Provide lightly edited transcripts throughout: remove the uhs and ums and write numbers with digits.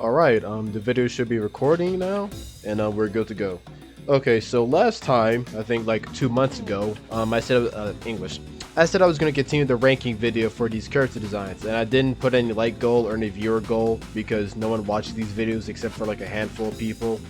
Alright, the video should be recording now, and we're good to go. Okay, so last time, I think like 2 months ago, I said, English. I said I was going to continue the ranking video for these character designs, and I didn't put any like goal or any viewer goal, because no one watches these videos except for like a handful of people.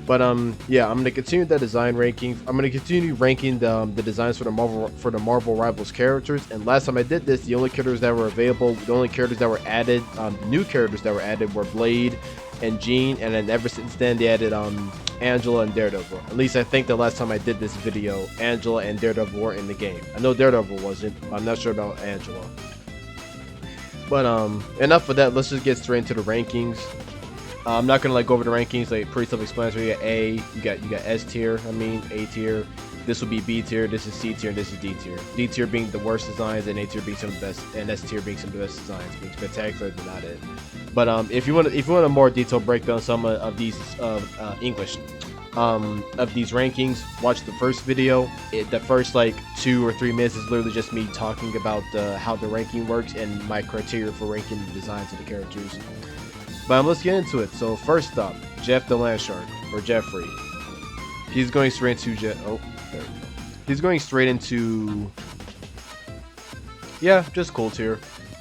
But yeah, I'm gonna continue the design ranking. I'm gonna continue ranking the designs for the Marvel Rivals characters. And last time I did this, the only characters that were available, the only characters that were added, new characters that were added were Blade and Jean. And then ever since then, they added Angela and Daredevil. At least I think the last time I did this video, Angela and Daredevil were in the game. I know Daredevil wasn't, but I'm not sure about Angela. But enough of that. Let's just get straight into the rankings. I'm not gonna like go over the rankings, like pretty self-explanatory. You got A, you got S tier, A tier. This will be B tier, this is C tier, and this is D tier. D tier being the worst designs, and A tier being some of the best, and S tier being some of the best designs, being spectacular but not it. But if you want a more detailed breakdown some of these English of these rankings, watch the first video. The first like 2 or 3 minutes is literally just me talking about how the ranking works and my criteria for ranking the designs of the characters. But let's get into it. So first up, Jeff the Landshark, or Jeffrey. He's going straight into there we go. He's going straight into, yeah, just cool tier.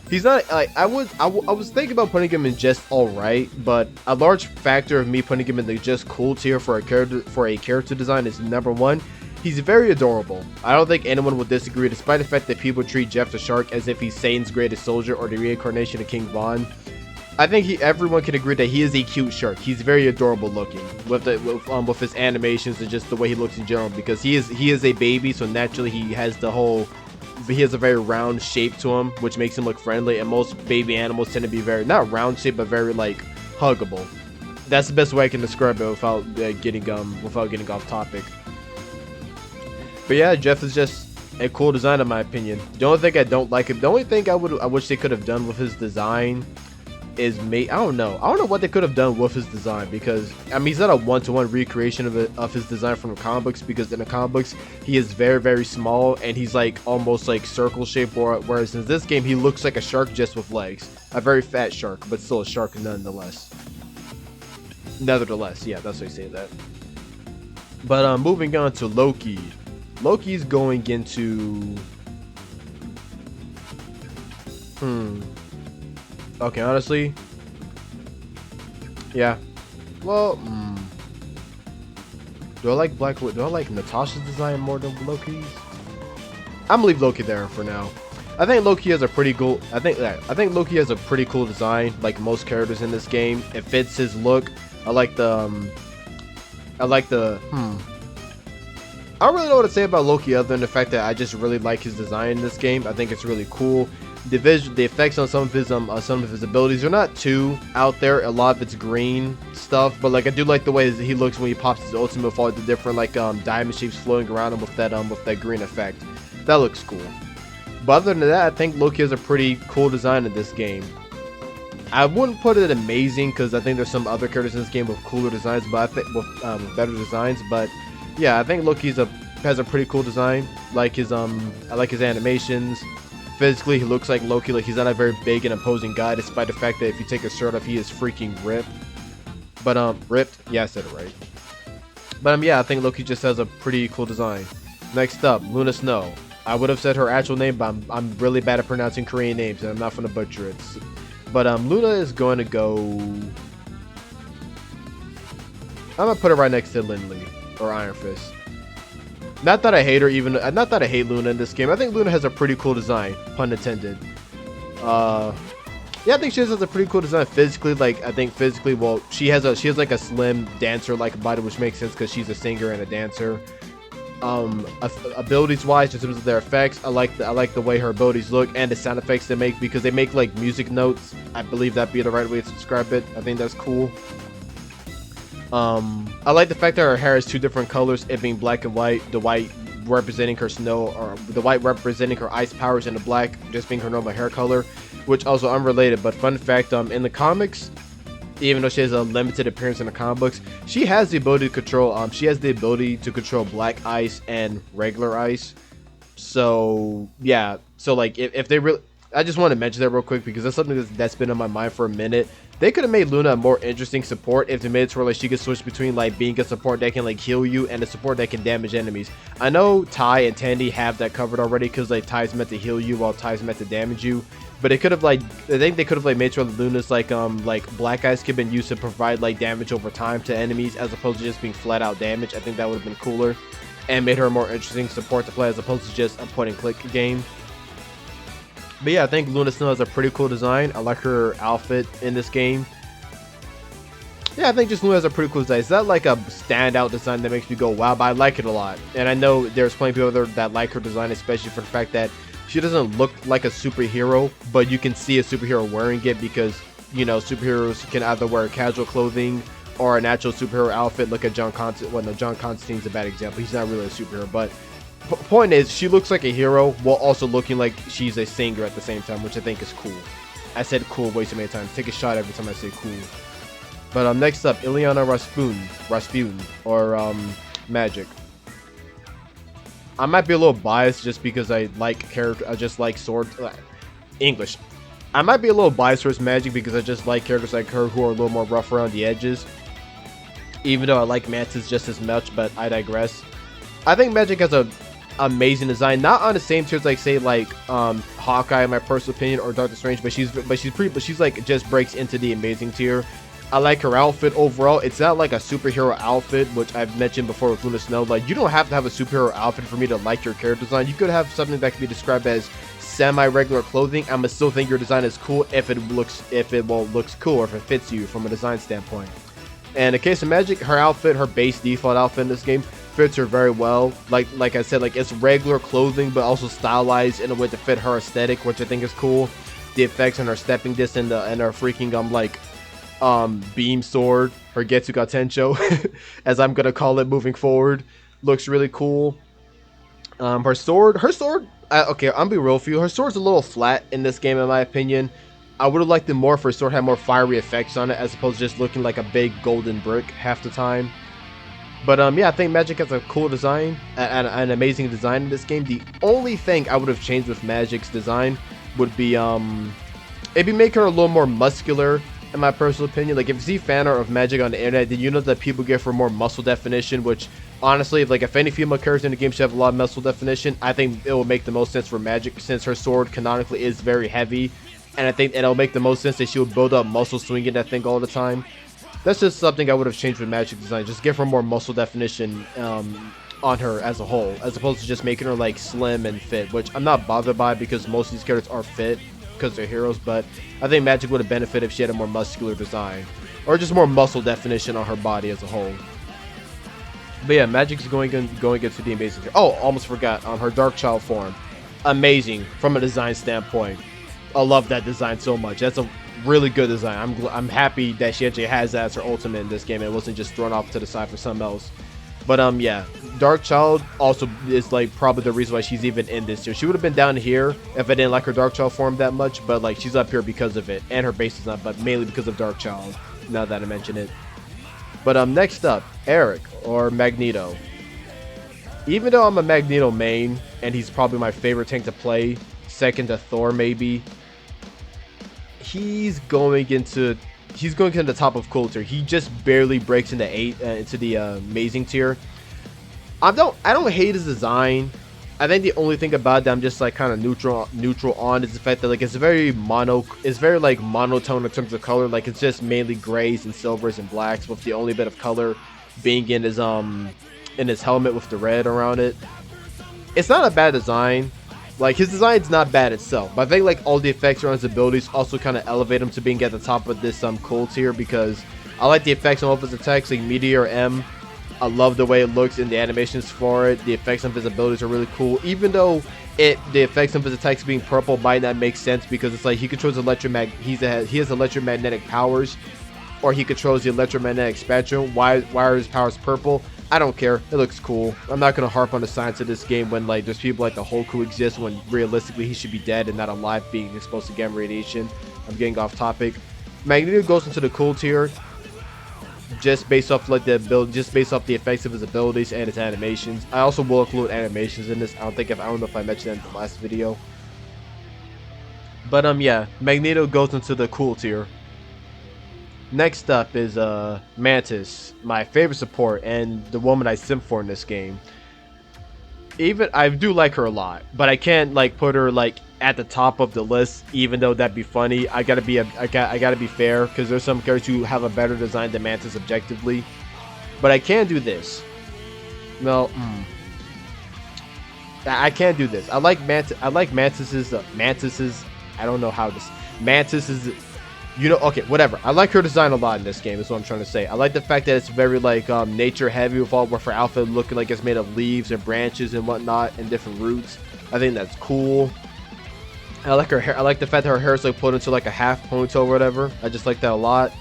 He's not like I was thinking about putting him in just alright, but a large factor of me putting him in the just cool tier for a character design is number one, he's very adorable. I don't think anyone will disagree, despite the fact that people treat Jeff the Shark as if he's Satan's greatest soldier or the reincarnation of King Von. I think everyone can agree that he is a cute shark. He's very adorable looking with his animations and just the way he looks in general, because he is a baby, so naturally he has a very round shape to him, which makes him look friendly. And most baby animals tend to be very, not round shape, but very like huggable. That's the best way I can describe it without getting off topic. But yeah, Jeff is just a cool design in my opinion. The only thing I don't like him, the only thing I wish they could have done with his design is I don't know what they could have done with his design, because I mean he's not a one-to-one recreation of his design from the comic books, because in the comic books he is very, very small and he's like almost like circle shaped, whereas in this game he looks like a shark just with legs, a very fat shark, but still a shark nevertheless. Yeah, that's how you say that. But moving on to Loki. Loki's going into okay, honestly, yeah. Well, do I like Natasha's design more than Loki's? I'm gonna leave Loki there for now. I think Loki has a pretty cool. I think Loki has a pretty cool design, like most characters in this game. It fits his look. I like the. I don't really know what to say about Loki other than the fact that I just really like his design in this game. I think it's really cool. The effects on some of his abilities are not too out there. A lot of it's green stuff, but like I do like the way he looks when he pops his ultimate with all the different like diamond shapes floating around him with that green effect. That looks cool. But other than that, I think Loki has a pretty cool design in this game. I wouldn't put it amazing, because I think there's some other characters in this game with cooler designs, but I think with better designs. But yeah, I think Loki has a pretty cool design. Like his I like his animations. Physically, he looks like Loki. Like he's not a very big and imposing guy, despite the fact that if you take his shirt off, he is freaking ripped. But ripped. Yeah, I said it right. But yeah, I think Loki just has a pretty cool design. Next up, Luna Snow. I would have said her actual name, but I'm really bad at pronouncing Korean names, and I'm not gonna butcher it. But Luna is going to go. I'm gonna put her right next to Lindley or Iron Fist. Not that I hate her, not that I hate Luna in this game. I think Luna has a pretty cool design, pun intended. Yeah, I think she has a pretty cool design physically. Like I think physically, well, she has like a slim dancer-like body, which makes sense because she's a singer and a dancer. Abilities wise, in terms of their effects, I like the way her abilities look and the sound effects they make, because they make like music notes. I believe that'd be the right way to describe it. I think that's cool. I like the fact that her hair is 2 different colors, it being black and white, the white representing her snow, or the white representing her ice powers, and the black just being her normal hair color, which also unrelated, but fun fact, in the comics, even though she has a limited appearance in the comic books, she has the ability to control black ice and regular ice. So yeah, so like if they really, I just want to mention that real quick because that's something that's been on my mind for a minute. They could have made Luna a more interesting support if they made it to where like she could switch between like being a support that can like heal you and a support that can damage enemies. I know Tai and Tandy have that covered already because like Tai's meant to heal you while Tai's meant to damage you. But it could have like, I think they could have like made sure that Luna's like Black Eyes could have been used to provide like damage over time to enemies as opposed to just being flat out damage. I think that would have been cooler and made her a more interesting support to play as opposed to just a point and click game. But yeah, I think Luna still has a pretty cool design. I like her outfit in this game. Yeah, I think just Luna has a pretty cool design. It's not like a standout design that makes me go wow, but I like it a lot. And I know there's plenty of people there that like her design, especially for the fact that she doesn't look like a superhero, but you can see a superhero wearing it because, you know, superheroes can either wear casual clothing or a natural superhero outfit. Look at John Constantine. Well, no, John Constantine's a bad example. He's not really a superhero, but point is, she looks like a hero while also looking like she's a singer at the same time, which I think is cool. I said cool way too many times. Take a shot every time I say cool. But next up, Ilyana Rasputin, or Magic. I might be a little biased just because I like character. I just like sword English. I might be a little biased towards Magic because I just like characters like her who are a little more rough around the edges. Even though I like Mantis just as much, but I digress. I think Magic has a amazing design, not on the same tier as like say like Hawkeye in my personal opinion or Doctor Strange, but she's like just breaks into the amazing tier. I like her outfit overall. It's not like a superhero outfit, which I've mentioned before with Luna Snow. Like, you don't have to have a superhero outfit for me to like your character design. You could have something that can be described as semi-regular clothing. I'm gonna still think your design is cool if it looks cool or if it fits you from a design standpoint. And in the case of Magic, her outfit, her base default outfit in this game fits her very well. Like I said, like it's regular clothing but also stylized in a way to fit her aesthetic, which I think is cool. The effects on her stepping disc and her freaking beam sword, her Getsuga Tensho, as I'm gonna call it moving forward, looks really cool. Her sword, okay, I'm be real with you, her sword's a little flat in this game in my opinion. I would have liked it more if her sword had more fiery effects on it as opposed to just looking like a big golden brick half the time. But yeah, I think Magic has a cool design, an amazing design in this game. The only thing I would have changed with Magic's design would be it'd be making her a little more muscular. In my personal opinion, like if you see fan art of Magic on the internet, then you know that people get for more muscle definition, which honestly, if any female characters in the game should have a lot of muscle definition, I think it will make the most sense for Magic since her sword canonically is very heavy, and I think it'll make the most sense that she would build up muscle swinging that thing all the time. That's just something I would have changed with Magic design, just give her more muscle definition on her as a whole, as opposed to just making her like slim and fit, which I'm not bothered by because most of these characters are fit because they're heroes, but I think Magic would have benefited if she had a more muscular design or just more muscle definition on her body as a whole. But yeah, Magic's going into the amazing. Oh, almost forgot, her Dark Child form, amazing from a design standpoint. I love that design so much. That's a really good design. I'm happy that she actually has that as her ultimate in this game and it wasn't just thrown off to the side for something else. But yeah, Dark Child also is like probably the reason why she's even in this tier. She would have been down here if I didn't like her Dark Child form that much, but like she's up here because of it and her base design, but mainly because of Dark Child, now that I mention it. But next up, Eric, or Magneto. Even though I'm a Magneto main and he's probably my favorite tank to play, second to Thor maybe, he's going into the top of cool tier. He just barely breaks into into the amazing tier. I don't hate his design. I think the only thing about that I'm just like kind of neutral on is the fact that like it's very like monotone in terms of color. Like it's just mainly grays and silvers and blacks, with the only bit of color being in his helmet with the red around it. It's not a bad design. Like, his design's not bad itself, but I think like all the effects around his abilities also kind of elevate him to being at the top of this cool tier, because I like the effects on all of his attacks, like Meteor M. I love the way it looks in the animations for it. The effects on his abilities are really cool, even though the effects of his attacks being purple might not make sense, because it's like he controls he has electromagnetic powers, or he controls the electromagnetic spectrum. Why are his powers purple? I don't care. It looks cool. I'm not gonna harp on the science of this game when like there's people like the Hulk who exist when realistically he should be dead and not alive, being exposed to gamma radiation. I'm getting off topic. Magneto goes into the cool tier just based off like the effects of his abilities and his animations. I also will include animations in this. I don't know if I mentioned that in the last video. But yeah, Magneto goes into the cool tier. Next up is Mantis, my favorite support and the woman I simp for in this game. Even I do like her a lot, but I can't like put her like at the top of the list, even though that'd be funny. I gotta be fair, because there's some characters who have a better design than Mantis objectively. But I can do this. No, I can't do this. I like Mantis's. I don't know how this. Mantis's. You know, okay, whatever. I like her design a lot in this game, is what I'm trying to say. I like the fact that it's very, like, nature heavy with all of her outfit looking like it's made of leaves and branches and whatnot and different roots. I think that's cool. I like her hair. I like the fact that her hair is, like, put into, like, a half ponytail or whatever. I just like that a lot.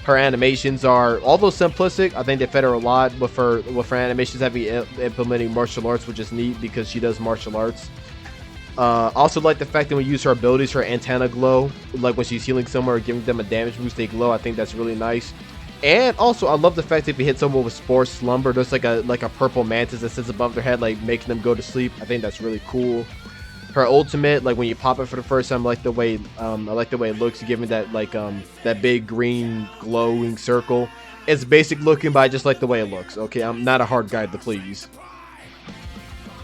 Her animations are, although simplistic, I think they fit her a lot with her animations having implementing martial arts, which is neat because she does martial arts. Also like the fact that when we use her abilities, her antenna glow, like when she's healing someone or giving them a damage boost, they glow. I think that's really nice. And also I love the fact that if you hit someone with Spore Slumber, there's like a purple mantis that sits above their head, like making them go to sleep. I think that's really cool. Her ultimate, like when you pop it for the first time, I like the way it looks, giving that like that big green glowing circle. It's basic looking, but I just like the way it looks. Okay, I'm not a hard guy to please.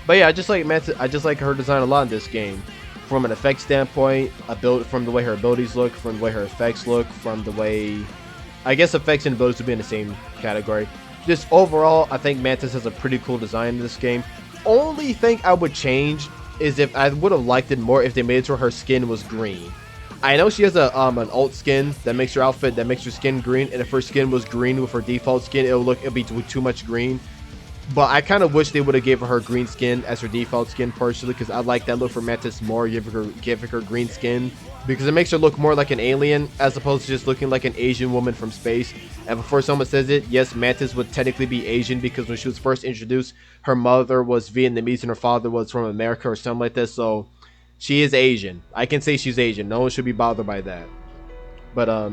But yeah, I just like her design a lot in this game. From an effect standpoint, from the way her abilities look, from the way her effects look, from the way... I guess effects and abilities would be in the same category. Just overall, I think Mantis has a pretty cool design in this game. Only thing I would change is if I would have liked it more if they made it so her skin was green. I know she has an alt skin that makes her outfit, that makes her skin green, and if her skin was green with her default skin, it'd be too much green. But I kind of wish they would have given her green skin as her default skin personally, because I like that look for Mantis more, giving her green skin, because it makes her look more like an alien as opposed to just looking like an Asian woman from space. And before someone says it, yes, Mantis would technically be Asian, because when she was first introduced, her mother was Vietnamese and her father was from America or something like this, so she is Asian. I can say she's Asian. No one should be bothered by that. But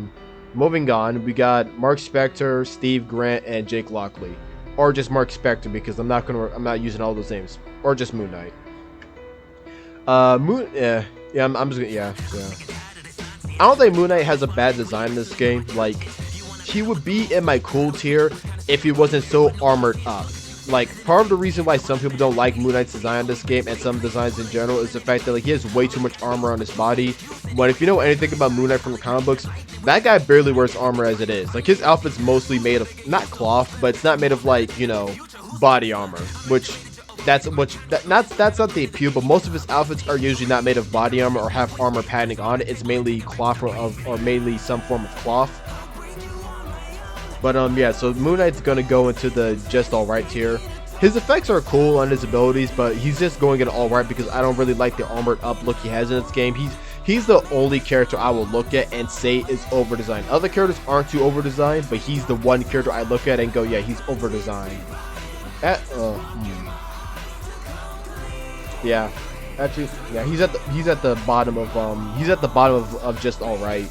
moving on, we got Mark Spector, Steve Grant, and Jake Lockley. Or just Mark Spector, because I'm not using all those names. Or just Moon Knight. Yeah, I'm just gonna, yeah. I don't think Moon Knight has a bad design in this game. Like, he would be in my cool tier if he wasn't so armored up. Like, part of the reason why some people don't like Moon Knight's design in this game, and some designs in general, is the fact that like he has way too much armor on his body. But if you know anything about Moon Knight from the comic books, that guy barely wears armor as it is. Like, his outfit's mostly made of, not cloth, but it's not made of, like, you know, body armor. That's not the appeal, but most of his outfits are usually not made of body armor or have armor padding on it. It's mainly cloth or mainly some form of cloth. But yeah, so Moon Knight's gonna go into the just alright tier. His effects are cool on his abilities, but he's just going in alright because I don't really like the armored up look he has in this game. He's the only character I will look at and say is over designed. Other characters aren't too over designed, but he's the one character I look at and go, yeah, he's over designed. Yeah, actually, yeah, he's at the bottom of just alright.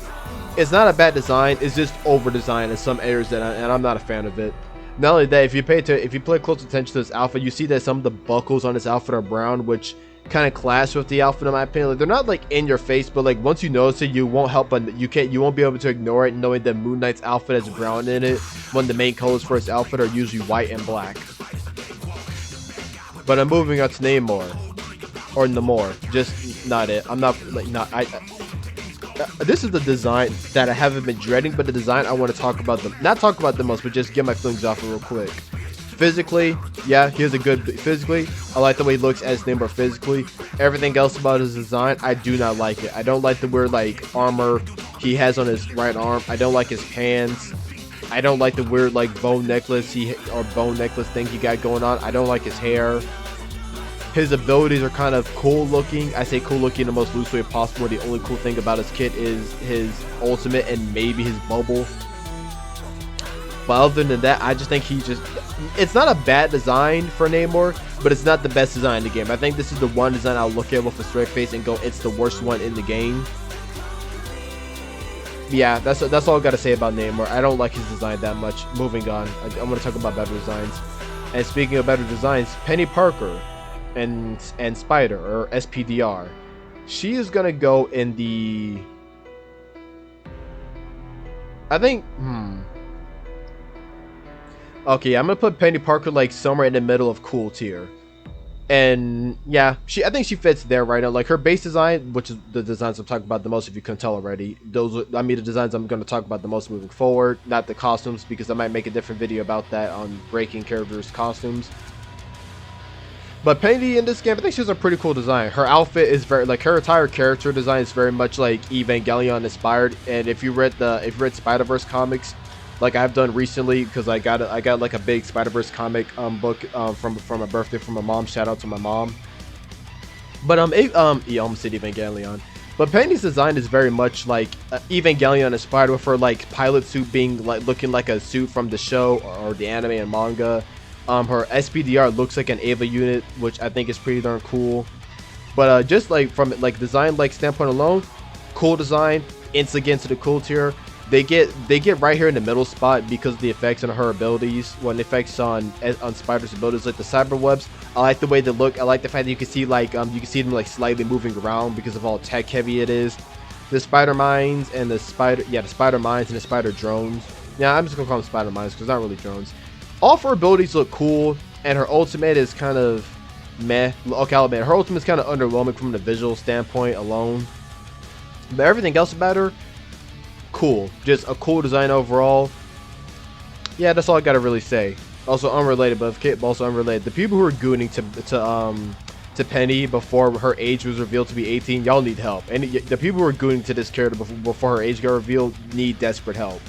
It's not a bad design, it's just over designed in some areas and I'm not a fan of it. Not only that, if you pay close attention to this outfit, you see that some of the buckles on this outfit are brown, which kind of clash with the outfit in my opinion. Like, they're not like in your face, but like once you notice it, you won't be able to ignore it, knowing that Moon Knight's outfit has brown in it when the main colors for his outfit are usually white and black. But I'm moving on to Namor, or Namor, just not it. I'm not like this is the design that I haven't been dreading, but the design I want to talk about the most, but just get my feelings off it real quick. Physically, yeah, he has a good physically. I like the way he looks as Namor physically. Everything else about his design, I do not like it. I don't like the weird like armor he has on his right arm. I don't like his pants. I don't like the weird like bone necklace thing he got going on. I don't like his hair. His abilities are kind of cool looking. I say cool looking in the most loose way possible. The only cool thing about his kit is his ultimate and maybe his bubble. But other than that, I just think it's not a bad design for Namor, but it's not the best design in the game. I think this is the one design I'll look at with a straight face and go, it's the worst one in the game. Yeah, that's all I gotta say about Namor. I don't like his design that much. Moving on, I'm gonna talk about better designs. And speaking of better designs, Penny Parker and Spider, or SPDR. she is gonna go in the, I think, okay, I'm gonna put Penny Parker like somewhere in the middle of cool tier. And yeah, I think she fits there right now. Like her base design, which is the designs I'm talking about the most, if you couldn't tell already. Those, I mean, the designs I'm going to talk about the most moving forward, not the costumes, because I might make a different video about that on breaking characters' costumes. But Penny in this game, I think she has a pretty cool design. Her outfit is very, like, her entire character design is very much like Evangelion inspired. And if you read Spider-Verse comics, like I've done recently, because I got like a big Spider-Verse comic book from a birthday from my mom. Shout out to my mom. But yeah, I almost said Evangelion. But Penny's design is very much like Evangelion inspired, with her like pilot suit being like looking like a suit from the show or the anime and manga. Her SPDR looks like an Ava unit, which I think is pretty darn cool. But just like from like design like standpoint alone, cool design. Instantly into the cool tier. They get right here in the middle spot because of the effects on her abilities. When the effects on Spider's abilities, like the cyber webs, I like the way they look. I like the fact that you can see like you can see them like slightly moving around because of how tech heavy it is. The spider mines and the spider mines and the spider drones. Yeah, I'm just gonna call them spider mines because they're not really drones. All of her abilities look cool, and her ultimate is kind of meh. Okay, I'll admit her ultimate is kind of underwhelming from the visual standpoint alone. But everything else about her, cool. Just a cool design overall. Yeah, that's all I gotta really say. Also unrelated, but also unrelated. The people who are gooning to Penny before her age was revealed to be 18, y'all need help. And the people who are gooning to this character before her age got revealed need desperate help.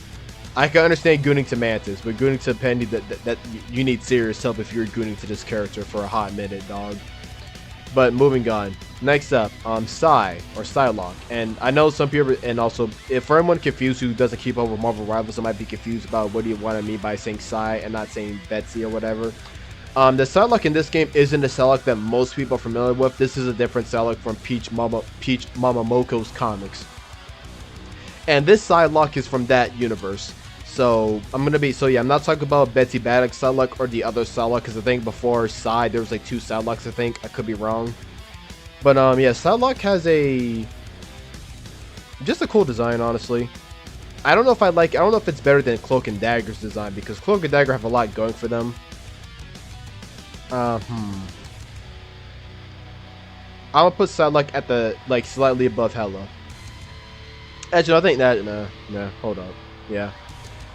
I can understand gooning to Mantis, but gooning to Penny, that you need serious help if you're gooning to this character for a hot minute, dog. But moving on. Next up, Psy or Psylocke, and I know some people, and also if for anyone confused who doesn't keep up with Marvel Rivals, I might be confused about what do you want to mean by saying Psy and not saying Betsy or whatever. The Psylocke in this game isn't the Psylocke that most people are familiar with. This is a different Psylocke from Peach Mamamoko's comics, and this Psylocke is from that universe. So I'm not talking about Betsy Baddock's Psylocke or the other Psylocke, because I think before Psy there was like two Psylocks. I think I could be wrong. But yeah, Psylocke has just a cool design, honestly. I don't know if it's better than Cloak and Dagger's design, because Cloak and Dagger have a lot going for them. I'm gonna put Psylocke at the slightly above Hela. Actually, I think that nah, hold up. Yeah.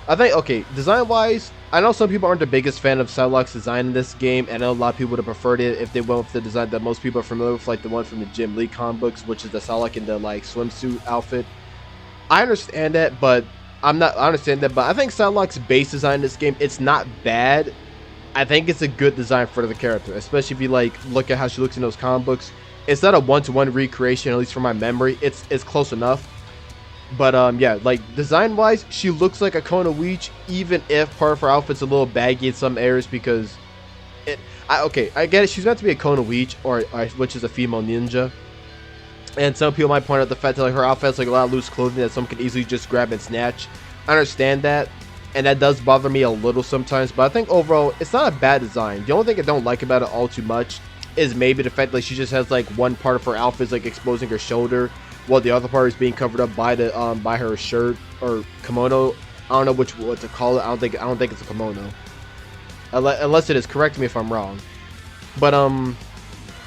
I think, okay, design-wise, I know some people aren't the biggest fan of Psylocke's design in this game, and I know a lot of people would have preferred it if they went with the design that most people are familiar with, like the one from the Jim Lee comic books, which is the Psylocke in the swimsuit outfit. I understand that, but I think Psylocke's base design in this game, it's not bad. I think it's a good design for the character, especially if you look at how she looks in those comic books. It's not a one-to-one recreation, at least from my memory. It's close enough. But yeah, design wise, she looks like a Kona Weech, even if part of her outfit's a little baggy in some areas, because I get it, she's meant to be a Kona Weech, which is a female ninja, and some people might point out the fact that her outfit has a lot of loose clothing that someone could easily just grab and snatch. I understand that, and that does bother me a little sometimes, but I think overall it's not a bad design. The only thing I don't like about it all too much is maybe the fact that she just has one part of her outfit is exposing her shoulder, while the other part is being covered up by the by her shirt or kimono. I don't know what to call it. I don't think it's a kimono, unless it is. Correct me if I'm wrong. But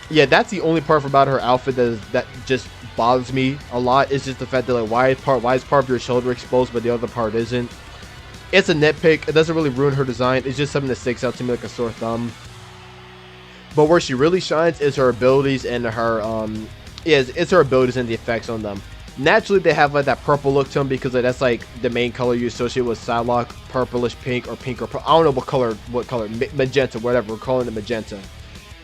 yeah, that's the only part about her outfit that just bothers me a lot. Is just the fact that why is part of your shoulder exposed but the other part isn't. It's a nitpick. It doesn't really ruin her design. It's just something that sticks out to me like a sore thumb. But where she really shines is her abilities and her it's her abilities and the effects on them. Naturally, they have that purple look to them because that's the main color you associate with Psylocke, purplish pink or purple. I don't know what color, magenta, whatever, we're calling it magenta.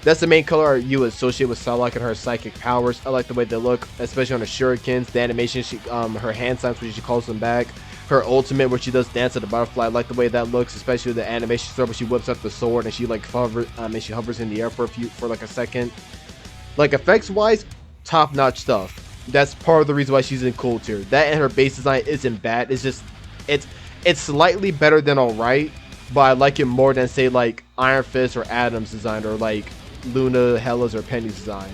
That's the main color you associate with Psylocke and her psychic powers. I like the way they look, especially on her shurikens, the animation, her hand signs when she calls them back, her ultimate where she does dance at the butterfly. I like the way that looks, especially the animation where she whips up the sword and she hovers in the air for a second. Effects wise, top-notch stuff. That's part of the reason why she's in cool tier. That and her base design isn't bad. It's just it's slightly better than alright, but I like it more than say Iron Fist or Adam's design or Luna, Hela's, or Penny's design.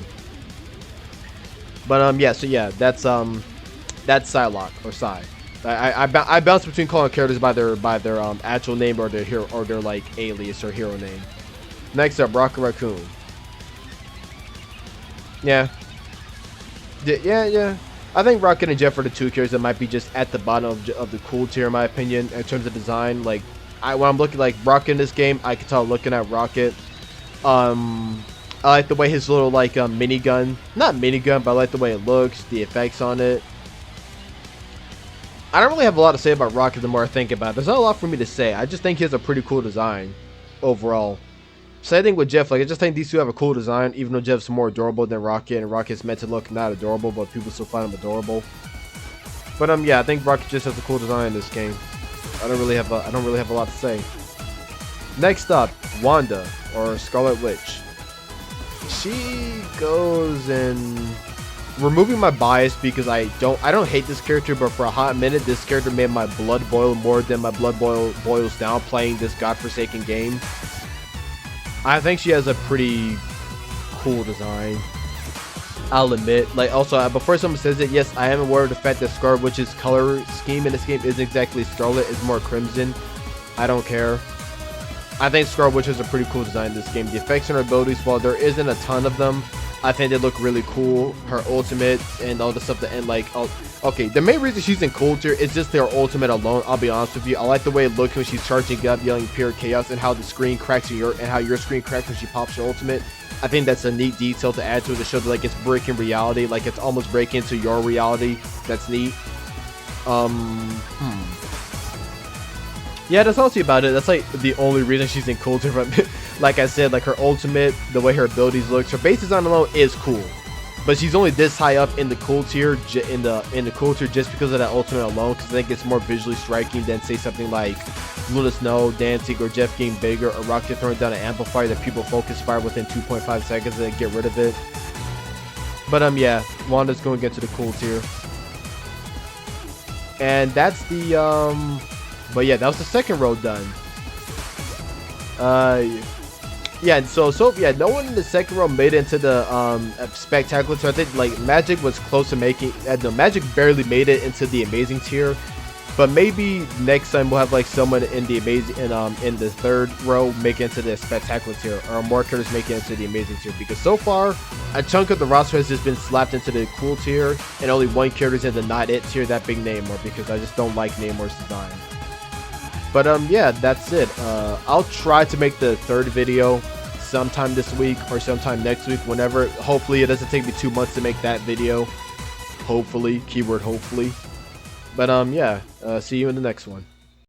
But yeah, so yeah, that's Psylocke or Psy. I bounce between calling characters by their actual name or their hero or their like alias or hero name. Next up, Rocket Raccoon. Yeah. Yeah. I think Rocket and Jeff are the two characters that might be just at the bottom of the cool tier in my opinion in terms of design. Like when I'm looking like Rocket in this game, I can tell looking at Rocket. I like the way his little like minigun, not minigun, but I like the way it looks, the effects on it. I don't really have a lot to say about Rocket the more I think about it. There's not a lot for me to say. I just think he has a pretty cool design overall. Same thing with Jeff. Like I just think these two have a cool design, even though Jeff's more adorable than Rocket, and Rocket's meant to look not adorable, but people still find him adorable. But yeah, I think Rocket just has a cool design in this game. I don't really have a lot to say. Next up, Wanda or Scarlet Witch. She goes in. Removing my bias because I don't hate this character, but for a hot minute this character made my blood boil more than my blood boils down playing this godforsaken game. I think she has a pretty cool design, I'll admit. Like also before someone says it, yes, I am aware of the fact that Scarlet Witch's color scheme in this game isn't exactly scarlet, it's more crimson. I don't care. I think Scarlet Witch has a pretty cool design in this game. The effects and her abilities, while there isn't a ton of them, I think they look really cool. Her ultimate and all the stuff that, and like, okay, the main reason she's in cool tier is just their ultimate alone. I'll be honest with you. I like the way it looks when she's charging up, yelling pure chaos, and how the screen cracks and how your screen cracks when she pops her ultimate. I think that's a neat detail to add to it to show that like it's breaking reality, like it's almost breaking into your reality. That's neat. Yeah, that's honestly about it. That's like the only reason she's in cool tier. But like I said, like her ultimate, the way her abilities look, her base design alone is cool. But she's only this high up in the cool tier, in the cool tier just because of that ultimate alone. Because I think it's more visually striking than say something like Luna Snow, Danzig, or Jeff getting bigger, or Rocket throwing down an amplifier that people focus fire within 2.5 seconds and get rid of it. But yeah, Wanda's going to get to the cool tier. And that's the but yeah, that was the second road done. Yeah, and so yeah, no one in the second row made it into the spectacular. So I think like Magic was close to making. No, Magic barely made it into the amazing tier. But maybe next time we'll have like someone in the amazing in the third row make it into the spectacular tier, or more characters make it into the amazing tier. Because so far, a chunk of the roster has just been slapped into the cool tier, and only one character's in the not it tier, that being Namor, because I just don't like Namor's design. But yeah, that's it. I'll try to make the third video sometime this week or sometime next week, whenever. Hopefully it doesn't take me 2 months to make that video. Hopefully, keyword hopefully. But yeah, see you in the next one.